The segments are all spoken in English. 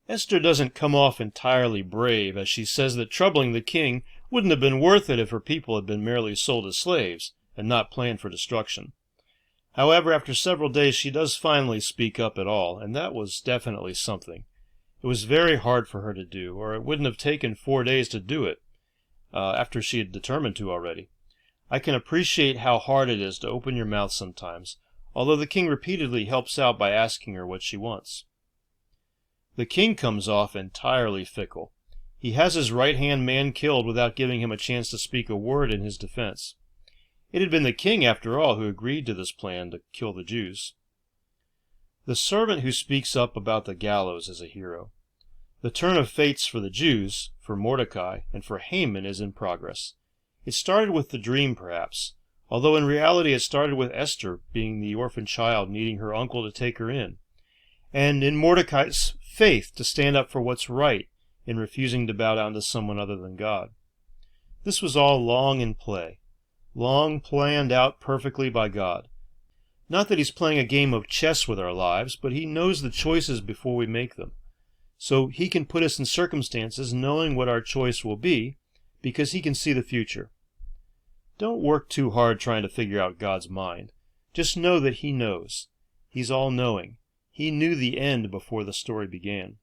Esther doesn't come off entirely brave, as she says that troubling the king wouldn't have been worth it if her people had been merely sold as slaves and not planned for destruction. However, after several days she does finally speak up at all, and that was definitely something. It was very hard for her to do, or it wouldn't have taken 4 days to do it, after she had determined to already. I can appreciate how hard it is to open your mouth sometimes, although the king repeatedly helps out by asking her what she wants. The king comes off entirely fickle. He has his right-hand man killed without giving him a chance to speak a word in his defense. It had been the king, after all, who agreed to this plan to kill the Jews. The servant who speaks up about the gallows is a hero. The turn of fates for the Jews, for Mordecai, and for Haman is in progress. It started with the dream, perhaps, although in reality it started with Esther being the orphan child needing her uncle to take her in, and in Mordecai's faith to stand up for what's right in refusing to bow down to someone other than God. This was all long in play, long planned out perfectly by God. Not that he's playing a game of chess with our lives, but he knows the choices before we make them. So he can put us in circumstances knowing what our choice will be, because he can see the future. Don't work too hard trying to figure out God's mind. Just know that he knows. He's all-knowing. He knew the end before the story began.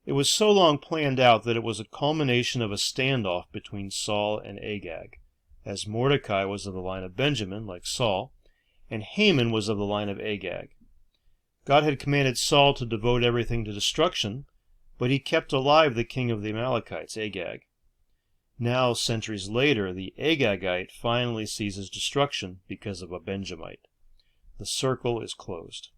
It was so long planned out that it was a culmination of a standoff between Saul and Agag, as Mordecai was of the line of Benjamin, like Saul, and Haman was of the line of Agag. God had commanded Saul to devote everything to destruction, but he kept alive the king of the Amalekites, Agag. Now, centuries later, the Agagite finally sees his destruction because of a Benjamite. The circle is closed.